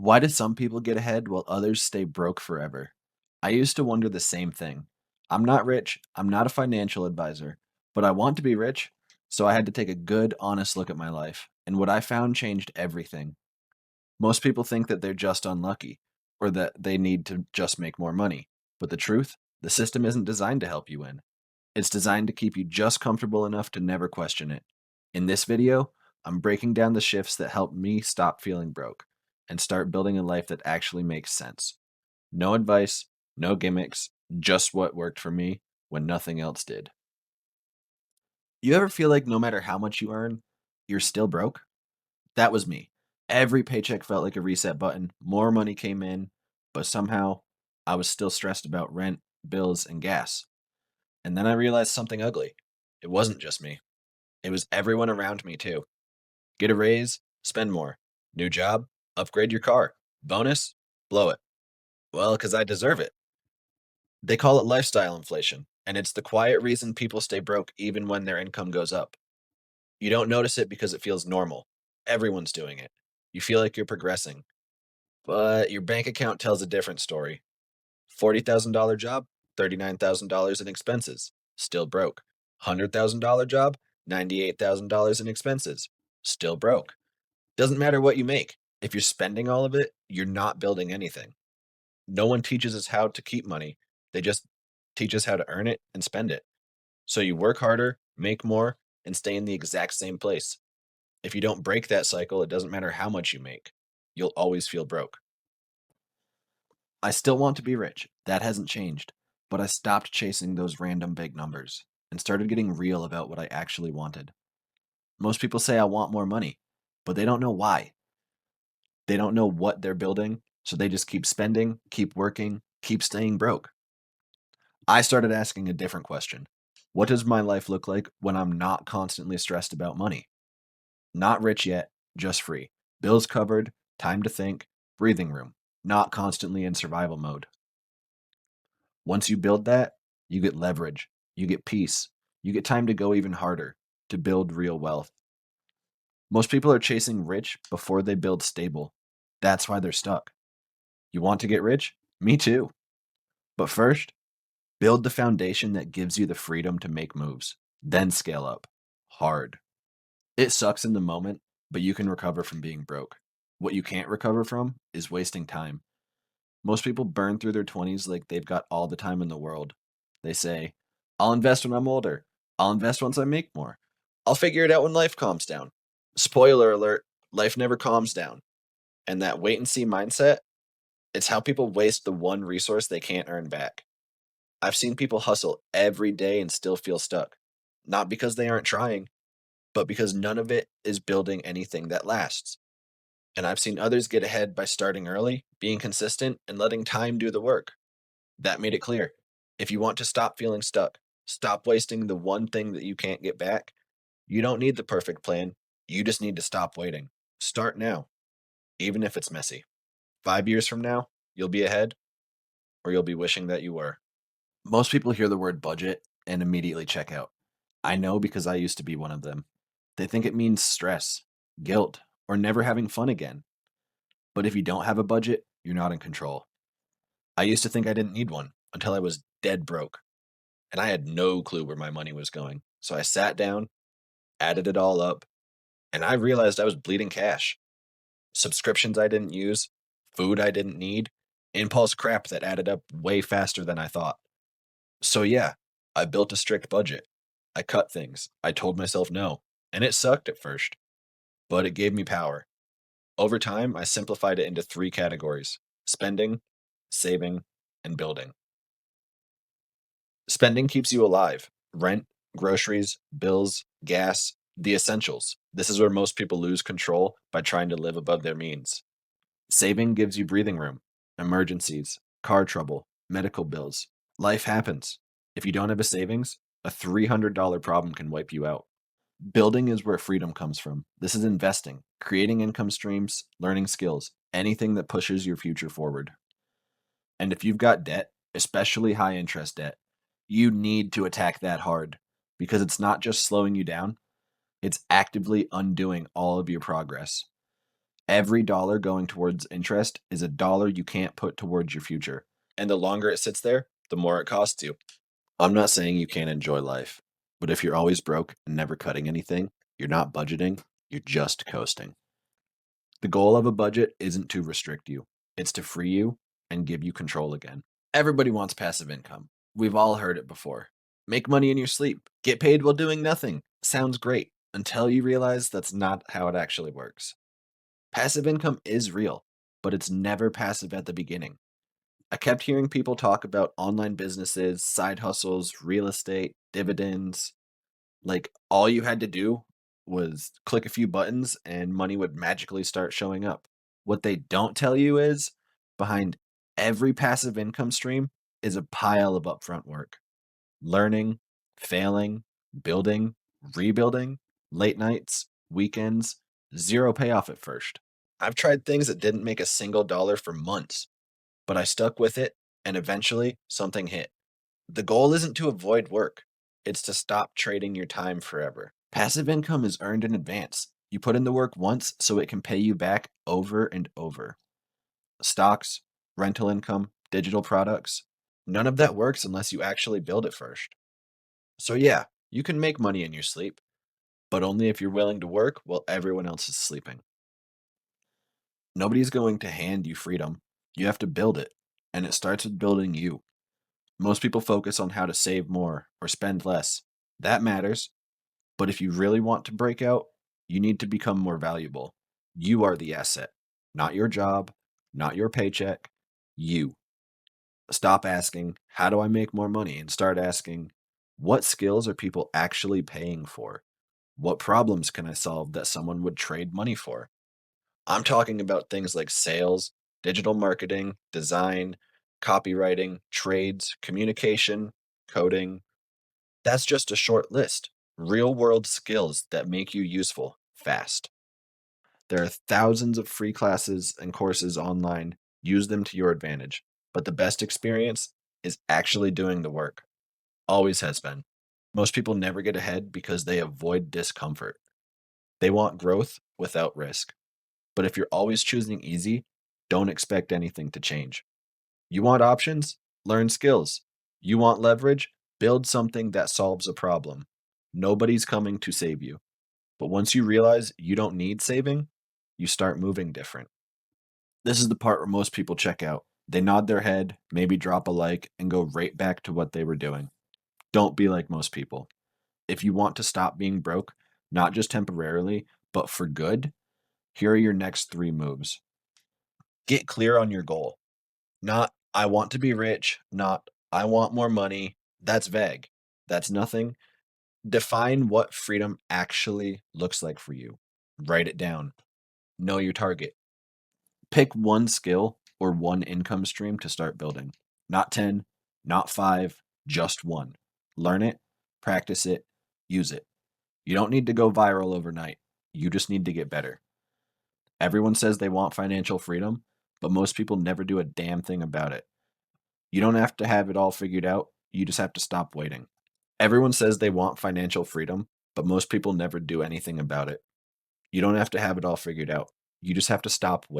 Why do some people get ahead while others stay broke forever? I used to wonder the same thing. I'm not rich, I'm not a financial advisor, but I want to be rich, so I had to take a good, honest look at my life. And what I found changed everything. Most people think that they're just unlucky or that they need to just make more money. But the truth, the system isn't designed to help you win. It's designed to keep you just comfortable enough to never question it. In this video, I'm breaking down the shifts that helped me stop feeling broke and start building a life that actually makes sense. No advice, no gimmicks, just what worked for me when nothing else did. You ever feel like no matter how much you earn, you're still broke? That was me. Every paycheck felt like a reset button. More money came in, but somehow I was still stressed about rent, bills, and gas. And then I realized something ugly. It wasn't just me. It was everyone around me too. Get a raise, spend more. New job, upgrade your car. Bonus, blow it. Well, because I deserve it. They call it lifestyle inflation, and it's the quiet reason people stay broke even when their income goes up. You don't notice it because it feels normal. Everyone's doing it. You feel like you're progressing, but your bank account tells a different story. $40,000 job, $39,000 in expenses, still broke. $100,000 job, $98,000 in expenses, still broke. Doesn't matter what you make. If you're spending all of it, you're not building anything. No one teaches us how to keep money. They just teach us how to earn it and spend it. So you work harder, make more, and stay in the exact same place. If you don't break that cycle, it doesn't matter how much you make. You'll always feel broke. I still want to be rich. That hasn't changed. But I stopped chasing those random big numbers and started getting real about what I actually wanted. Most people say I want more money, but they don't know why. They don't know what they're building, so they just keep spending, keep working, keep staying broke. I started asking a different question. What does my life look like when I'm not constantly stressed about money? Not rich yet, just free. Bills covered, time to think, breathing room, not constantly in survival mode. Once you build that, you get leverage, you get peace, you get time to go even harder to build real wealth. Most people are chasing rich before they build stable. That's why they're stuck. You want to get rich? Me too. But first, build the foundation that gives you the freedom to make moves, then scale up. Hard. It sucks in the moment, but you can recover from being broke. What you can't recover from is wasting time. Most people burn through their 20s like they've got all the time in the world. They say, I'll invest when I'm older. I'll invest once I make more. I'll figure it out when life calms down. Spoiler alert, life never calms down. And that wait and see mindset, it's how people waste the one resource they can't earn back. I've seen people hustle every day and still feel stuck. Not because they aren't trying, but because none of it is building anything that lasts. And I've seen others get ahead by starting early, being consistent, and letting time do the work. That made it clear. If you want to stop feeling stuck, stop wasting the one thing that you can't get back, you don't need the perfect plan. You just need to stop waiting. Start now, even if it's messy. 5 years from now, you'll be ahead, or you'll be wishing that you were. Most people hear the word budget and immediately check out. I know because I used to be one of them. They think it means stress, guilt, or never having fun again. But if you don't have a budget, you're not in control. I used to think I didn't need one until I was dead broke, and I had no clue where my money was going. So I sat down, added it all up, and I realized I was bleeding cash. Subscriptions I didn't use, food I didn't need, impulse crap that added up way faster than I thought. So yeah, I built a strict budget. I cut things. I told myself no, and it sucked at first, but it gave me power. Over time, I simplified it into three categories: spending, saving, and building. Spending keeps you alive: rent, groceries, bills, gas, the essentials. This is where most people lose control by trying to live above their means. Saving gives you breathing room: emergencies, car trouble, medical bills. Life happens. If you don't have a savings, a $300 problem can wipe you out. Building is where freedom comes from. This is investing, creating income streams, learning skills, anything that pushes your future forward. And if you've got debt, especially high interest debt, you need to attack that hard because it's not just slowing you down, it's actively undoing all of your progress. Every dollar going towards interest is a dollar you can't put towards your future. And the longer it sits there, the more it costs you. I'm not saying you can't enjoy life, but if you're always broke and never cutting anything, you're not budgeting, you're just coasting. The goal of a budget isn't to restrict you, it's to free you and give you control again. Everybody wants passive income. We've all heard it before. Make money in your sleep, get paid while doing nothing. Sounds great until you realize that's not how it actually works. Passive income is real, but it's never passive at the beginning. I kept hearing people talk about online businesses, side hustles, real estate, dividends. Like all you had to do was click a few buttons and money would magically start showing up. What they don't tell you is behind every passive income stream is a pile of upfront work. Learning, failing, building, rebuilding, late nights, weekends, zero payoff at first. I've tried things that didn't make a single dollar for months, but I stuck with it and eventually something hit. The goal isn't to avoid work, it's to stop trading your time forever. Passive income is earned in advance. You put in the work once so it can pay you back over and over. Stocks, rental income, digital products, none of that works unless you actually build it first. So, yeah, you can make money in your sleep, but only if you're willing to work while everyone else is sleeping. Nobody's going to hand you freedom. You have to build it, and it starts with building you. Most people focus on how to save more or spend less. That matters, but if you really want to break out, you need to become more valuable. You are the asset, not your job, not your paycheck. You. Stop asking, how do I make more money? And start asking, what skills are people actually paying for? What problems can I solve that someone would trade money for? I'm talking about things like sales, digital marketing, design, copywriting, trades, communication, coding. That's just a short list. Real world skills that make you useful fast. There are thousands of free classes and courses online. Use them to your advantage. But the best experience is actually doing the work. Always has been. Most people never get ahead because they avoid discomfort. They want growth without risk. But if you're always choosing easy, don't expect anything to change. You want options? Learn skills. You want leverage? Build something that solves a problem. Nobody's coming to save you. But once you realize you don't need saving, you start moving different. This is the part where most people check out. They nod their head, maybe drop a like, and go right back to what they were doing. Don't be like most people. If you want to stop being broke, not just temporarily, but for good, here are your next 3 moves. Get clear on your goal. Not, I want to be rich, not, I want more money. That's vague. That's nothing. Define what freedom actually looks like for you. Write it down. Know your target. Pick one skill or one income stream to start building. Not 10, not 5, just one. Learn it, practice it, use it. You don't need to go viral overnight. You just need to get better. Everyone says they want financial freedom, but most people never do a damn thing about it. You don't have to have it all figured out. You just have to stop waiting. Everyone says they want financial freedom, but most people never do anything about it. You don't have to have it all figured out. You just have to stop waiting.